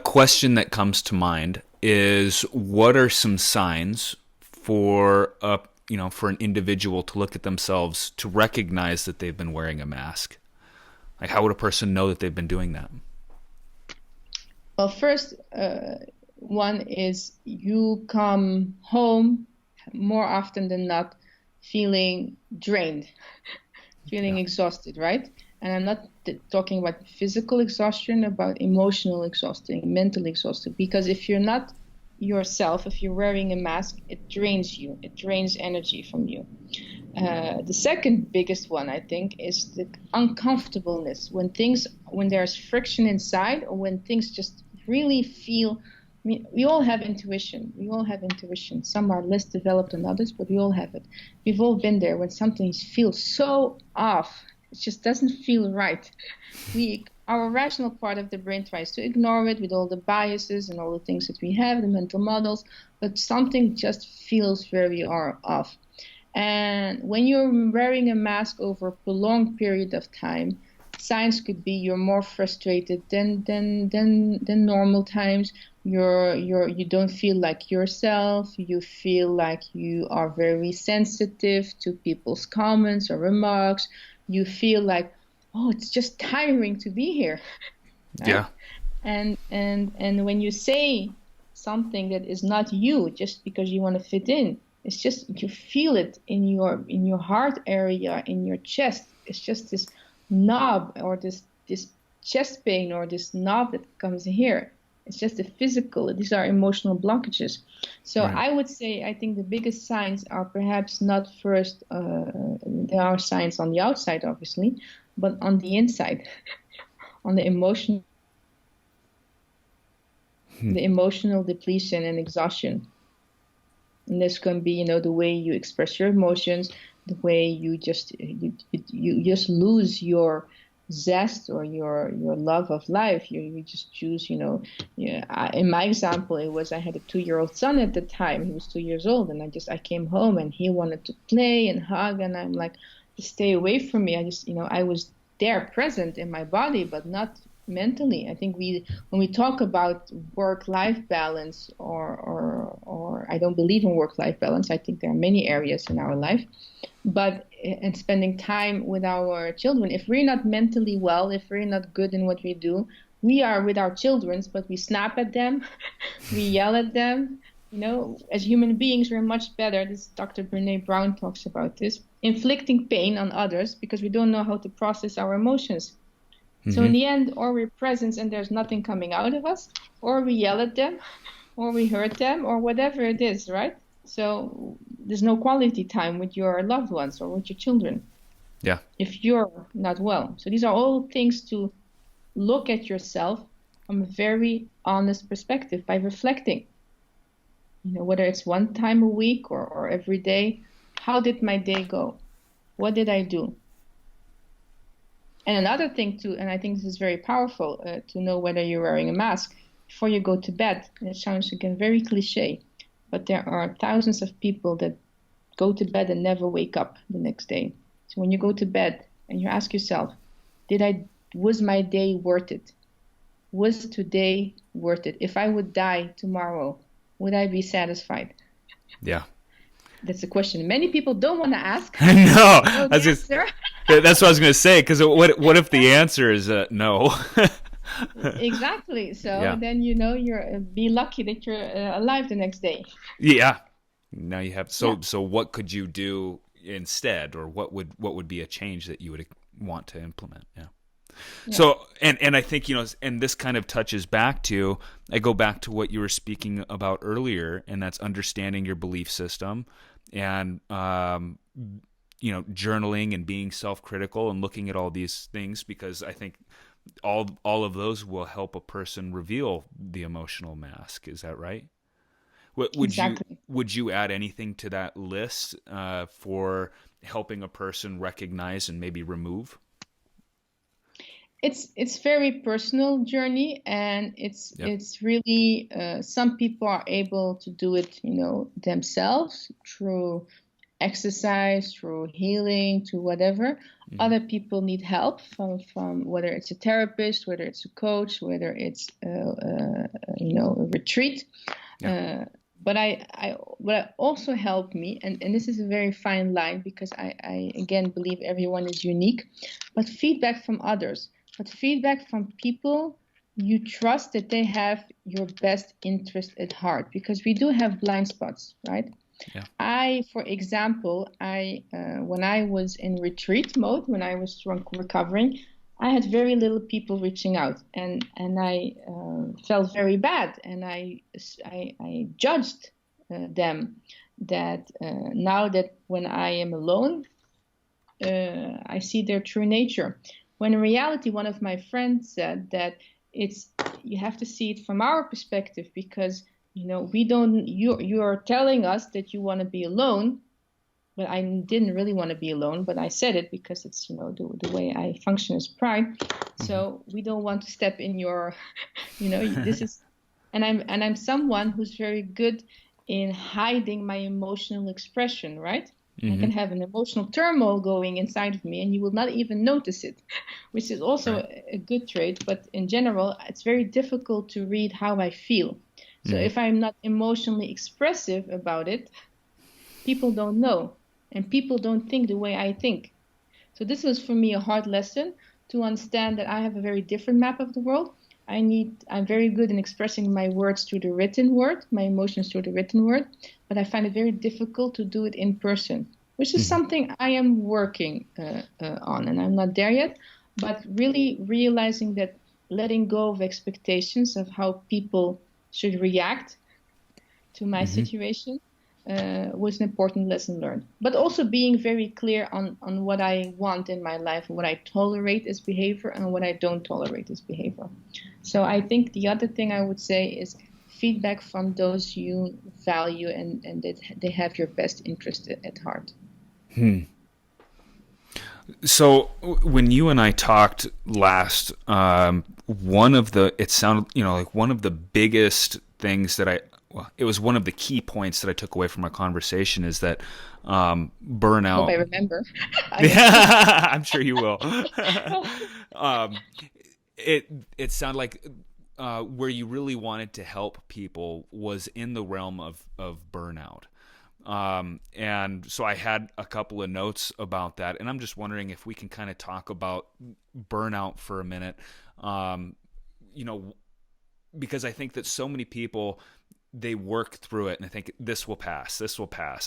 question that comes to mind is, what are some signs for for an individual to look at themselves to recognize that they've been wearing a mask? Like, how would a person know that they've been doing that? Well, first, one is you come home more often than not feeling drained, feeling exhausted, right? And I'm not talking about physical exhaustion, about emotional exhaustion, mental exhaustion. Because if you're not yourself, if you're wearing a mask, it drains you. It drains energy from you. The second biggest one, I think, is the uncomfortableness. When there's friction inside, or when things just really feel. I mean, we all have intuition. Some are less developed than others, but we all have it. We've all been there when something feels so off. It just doesn't feel right. Our rational part of the brain tries to ignore it with all the biases and all the things that we have, the mental models, but something just feels very off. And when you're wearing a mask over a prolonged period of time, signs could be you're more frustrated than normal times. You don't feel like yourself. You feel like you are very sensitive to people's comments or remarks. You feel like, oh, it's just tiring to be here. Right? Yeah. And when you say something that is not you, just because you want to fit in, It's just you feel it in your heart area, in your chest. It's just this knob or this chest pain or this knob that comes here. It's just the physical. These are emotional blockages. So Right. I would say I think the biggest signs are perhaps not first. There are signs on the outside, obviously, but on the inside, on the emotional depletion and exhaustion. And this can be, the way you express your emotions, the way you just lose your zest or your love of life. You just choose, in my example, it was I had a 2-year-old son at the time. He was 2 years old, and I came home and he wanted to play and hug, and I'm like, stay away from me. I was there present in my body, but not mentally. I think when we talk about work-life balance, or I don't believe in work-life balance. I think there are many areas in our life, but and spending time with our children. If we're not mentally well, if we're not good in what we do, we are with our children, but we snap at them, we yell at them. As human beings, we're much better. This Dr. Brené Brown talks about this, inflicting pain on others because we don't know how to process our emotions. So in the end, or we're present and there's nothing coming out of us, or we yell at them, or we hurt them, or whatever it is, right? So there's no quality time with your loved ones or with your children. Yeah. If you're not well. So these are all things to look at yourself from a very honest perspective by reflecting. Whether it's one time a week or every day, how did my day go? What did I do? And another thing too, and I think this is very powerful, to know whether you're wearing a mask before you go to bed. And it sounds again very cliche, but there are thousands of people that go to bed and never wake up the next day. So when you go to bed and you ask yourself, was my day worth it? Was today worth it? If I would die tomorrow, would I be satisfied? Yeah. That's a question many people don't want to ask. No, that's what I was going to say. Because what if the answer is no? Exactly. So then you're be lucky that you're alive the next day. Yeah. Now you have. So what could you do instead, or what would be a change that you would want to implement? Yeah. So, and I think, and this kind of touches back to, I go back to what you were speaking about earlier, and that's understanding your belief system and, journaling and being self-critical and looking at all these things, because I think all of those will help a person reveal the emotional mask. Is that right? Exactly. Would you add anything to that list for helping a person recognize and maybe remove? It's very personal journey, and it's really some people are able to do it themselves through exercise, through healing, to whatever. Other people need help from whether it's a therapist, whether it's a coach, whether it's a retreat. But what also helped me, and this is a very fine line, because I again believe everyone is unique, but feedback from others. But feedback from people you trust, that they have your best interest at heart, because we do have blind spots, right? Yeah. For example, when I was in retreat mode, when I was recovering, I had very little people reaching out, and I felt very bad, and I judged them. That now that when I am alone, I see their true nature. When in reality, one of my friends said that you have to see it from our perspective, because you are telling us that you want to be alone, but I didn't really want to be alone, but I said it because it's the way I function as pride. So we don't want to step in your this is, and I'm someone who's very good in hiding my emotional expression, right? I can have an emotional turmoil going inside of me, and you will not even notice it, which is also a good trait. But in general, it's very difficult to read how I feel. So if I'm not emotionally expressive about it, people don't know, and people don't think the way I think. So this was for me a hard lesson, to understand that I have a very different map of the world. I'm very good in expressing my words through the written word, my emotions through the written word, but I find it very difficult to do it in person, which is something I am working on, and I'm not there yet, but really realizing that letting go of expectations of how people should react to my situation was an important lesson learned. But also being very clear on what I want in my life, what I tolerate as behavior and what I don't tolerate as behavior. So I think the other thing I would say is feedback from those you value and that they have your best interest at heart. So when you and I talked last, one of the biggest things that it was one of the key points that I took away from our conversation is that burnout. I hope I remember. I'm sure you will. It sounded like where you really wanted to help people was in the realm of burnout. And so I had a couple of notes about that, and I'm just wondering if we can kind of talk about burnout for a minute. Because I think that so many people, they work through it and they think this will pass,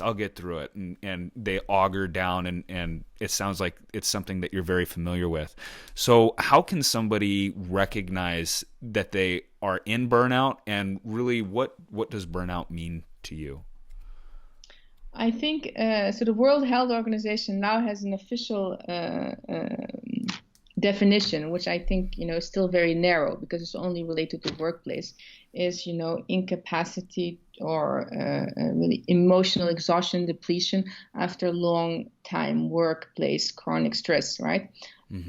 I'll get through it. And they auger down and it sounds like it's something that you're very familiar with. So how can somebody recognize that they are in burnout, and really what does burnout mean to you? I think, so the World Health Organization now has an official definition, which I think, is still very narrow because it's only related to workplace, is, incapacity or really emotional exhaustion, depletion after long time workplace chronic stress, right?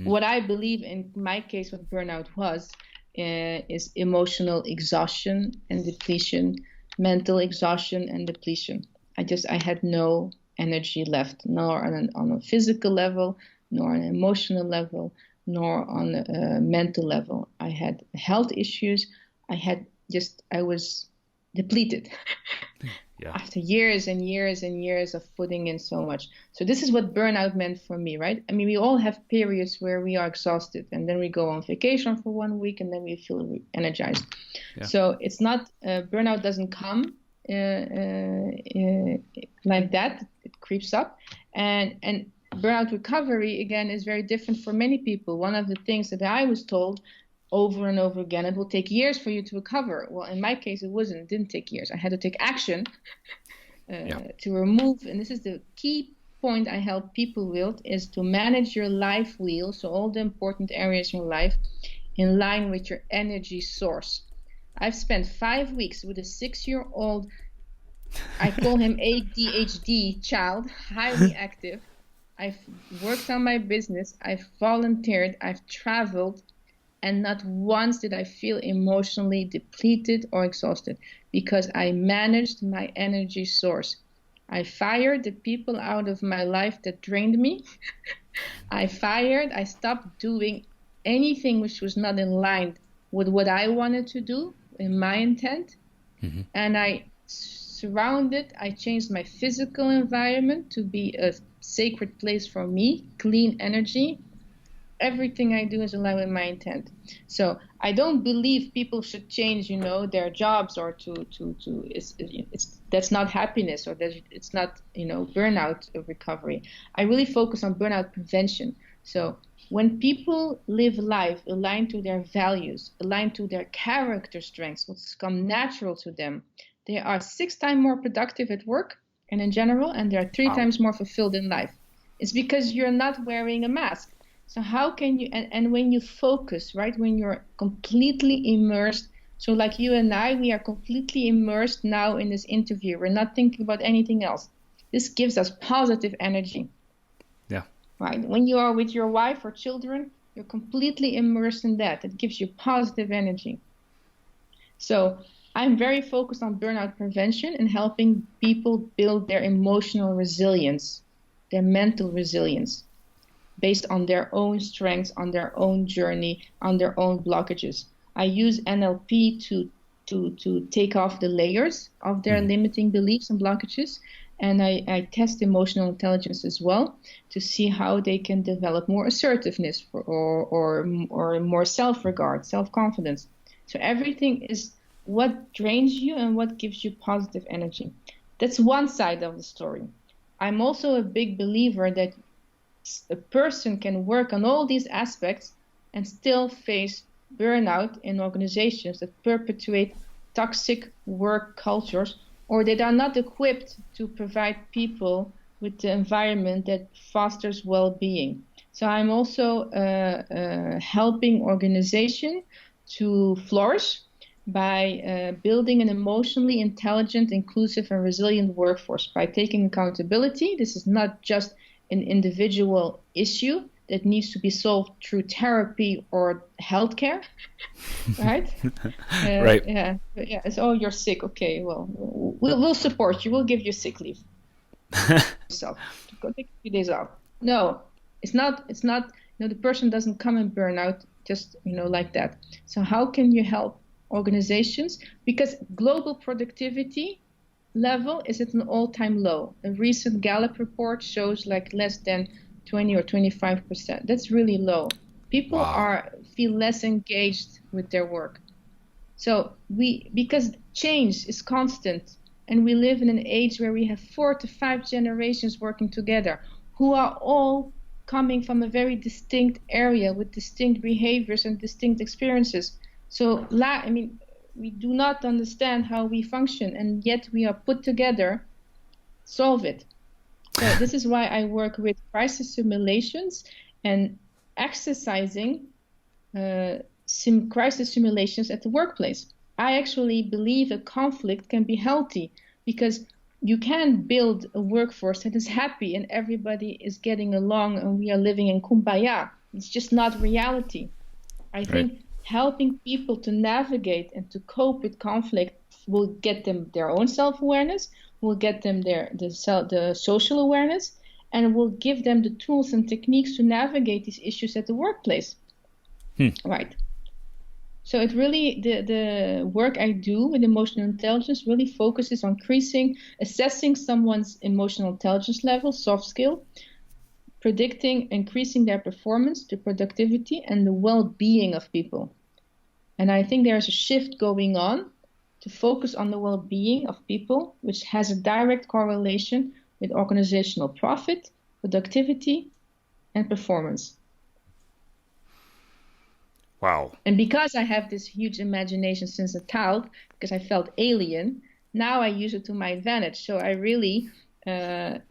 What I believe in my case what burnout was is emotional exhaustion and depletion, mental exhaustion and depletion. I had no energy left, nor on a physical level, nor on an emotional level, nor on a mental level. I had health issues. I was depleted after years and years and years of putting in so much. So this is what burnout meant for me, right? I mean, we all have periods where we are exhausted, and then we go on vacation for 1 week, and then we feel energized. Yeah. So it's not, burnout doesn't come like that. It creeps up, and burnout recovery again is very different for many people. One of the things that I was told over and over again, it will take years for you to recover. Well, in my case, it didn't take years. I had to take action to remove, and this is the key point I help people with, is to manage your life wheel, so all the important areas in your life, in line with your energy source. I've spent 5 weeks with a 6-year-old, I call him ADHD child, highly active. I've worked on my business, I've volunteered, I've traveled, and not once did I feel emotionally depleted or exhausted because I managed my energy source. I fired the people out of my life that drained me. I stopped doing anything which was not in line with what I wanted to do in my intent. And I changed my physical environment to be a sacred place for me, clean energy. Everything I do is in line with my intent. So I don't believe people should change, their jobs or that's not happiness, or it's not, burnout recovery. I really focus on burnout prevention. So when people live life aligned to their values, aligned to their character strengths, what's come natural to them, they are 6 times more productive at work and in general, and they are 3 times more fulfilled in life. It's because you're not wearing a mask. So how can you, and when you focus, right, when you're completely immersed, so like you and I, we are completely immersed now in this interview. We're not thinking about anything else. This gives us positive energy. Yeah. Right. When you are with your wife or children, you're completely immersed in that. It gives you positive energy. So I'm very focused on burnout prevention and helping people build their emotional resilience, their mental resilience, based on their own strengths, on their own journey, on their own blockages. I use NLP to take off the layers of their limiting beliefs and blockages. And I test emotional intelligence as well to see how they can develop more assertiveness or more self-regard, self-confidence. So everything is what drains you and what gives you positive energy. That's one side of the story. I'm also a big believer that a person can work on all these aspects and still face burnout in organizations that perpetuate toxic work cultures, or that are not equipped to provide people with the environment that fosters well-being. So I'm also helping organization to flourish by building an emotionally intelligent, inclusive, and resilient workforce by taking accountability. This is not just an individual issue that needs to be solved through therapy or healthcare, right? Right. Yeah. It's, oh, you're sick. Okay, well, we'll support you. We'll give you sick leave. Yourself. Go take a few days off. No, it's not. The person doesn't come and burn out just like that. So how can you help organizations? Because global productivity level is at an all-time low. A recent Gallup report shows like less than 20 or 25%. That's really low. People feel less engaged with their work. So because change is constant, and we live in an age where we have 4 to 5 generations working together who are all coming from a very distinct area with distinct behaviors and distinct experiences. So, we do not understand how we function, and yet we are put together, solve it. So this is why I work with crisis simulations and exercising crisis simulations at the workplace. I actually believe a conflict can be healthy, because you can build a workforce that is happy and everybody is getting along and we are living in kumbaya. It's just not reality. I think helping people to navigate and to cope with conflict will get them their own self-awareness, will get them the social awareness, and will give them the tools and techniques to navigate these issues at the workplace. Right. So it really, the work I do with emotional intelligence really focuses on assessing someone's emotional intelligence level, soft skill, predicting, increasing their performance, the productivity, and the well-being of people. And I think there's a shift going on to focus on the well-being of people, which has a direct correlation with organizational profit, productivity, and performance. Wow. And because I have this huge imagination since a child, because I felt alien, now I use it to my advantage. So I really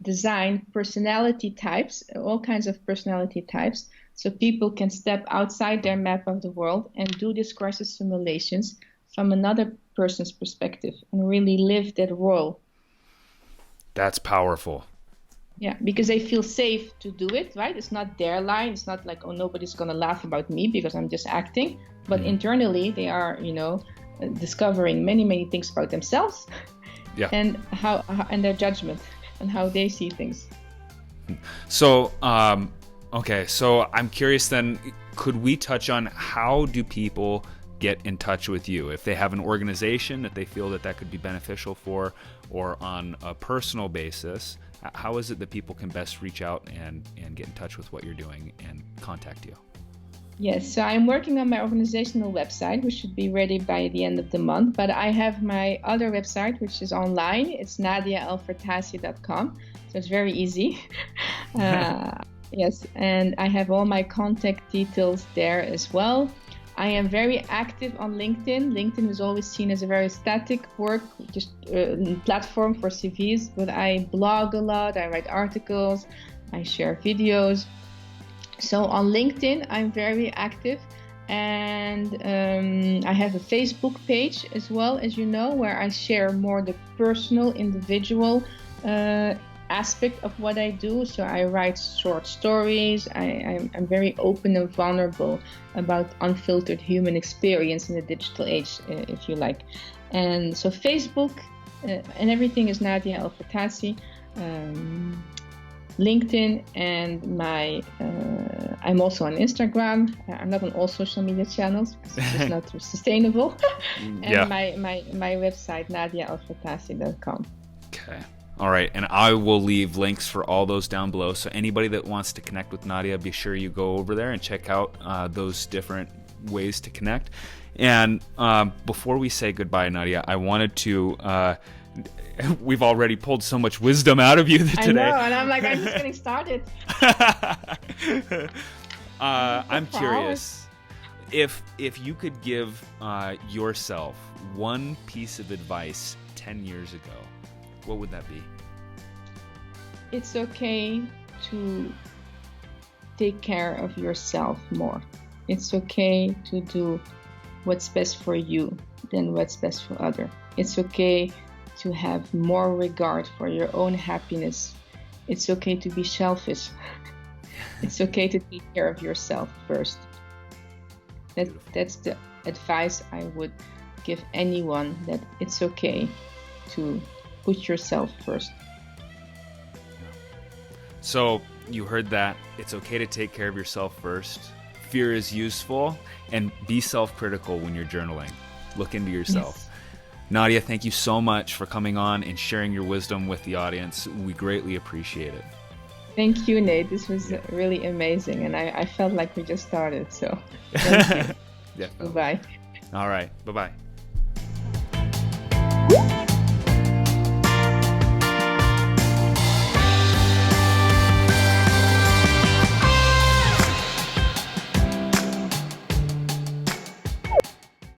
design personality types, all kinds of personality types, so people can step outside their map of the world and do these crisis simulations from another person's perspective and really live that role. That's powerful. Yeah, because they feel safe to do it, right? It's not their line. It's not like, oh, nobody's going to laugh about me because I'm just acting. But internally, they are, discovering many, many things about themselves and and their judgment and how they see things. So, okay. So I'm curious then, could we touch on how do people get in touch with you? If they have an organization that they feel that could be beneficial for, or on a personal basis, how is it that people can best reach out and get in touch with what you're doing and contact you? Yes, so I'm working on my organizational website, which should be ready by the end of the month. But I have my other website, which is online. It's NadjaElFertasi.com. So it's very easy. Yes, and I have all my contact details there as well. I am very active on LinkedIn. LinkedIn is always seen as a very static work, just platform for CVs, but I blog a lot, I write articles, I share videos. So on LinkedIn, I'm very active, and I have a Facebook page as well, as you know, where I share more the personal, individual aspect of what I do. So I write short stories. I'm very open and vulnerable about unfiltered human experience in the digital age, if you like. And so Facebook and everything is Nadja El Fertasi. LinkedIn, and I'm also on Instagram. I'm not on all social media channels because it's just not sustainable. And my website, NadjaElFertasi.com. Okay. All right. And I will leave links for all those down below. So anybody that wants to connect with Nadja, be sure you go over there and check out those different ways to connect. And before we say goodbye, Nadja, I wanted to. We've already pulled so much wisdom out of you today. I know, and I'm just getting started. I'm curious if you could give yourself one piece of advice 10 years ago, what would that be? It's okay to take care of yourself more. It's okay to do what's best for you than what's best for others. It's okay to have more regard for your own happiness. It's okay to be selfish. It's okay to take care of yourself first. That's the advice I would give anyone, that it's okay to put yourself first. So you heard that. It's okay to take care of yourself first. Fear is useful, and be self-critical when you're journaling. Look into yourself. Yes. Nadja, thank you so much for coming on and sharing your wisdom with the audience. We greatly appreciate it. Thank you, Nate. This was really amazing, and I felt like we just started. So thank you. Yeah. Bye-bye. All right. Bye-bye.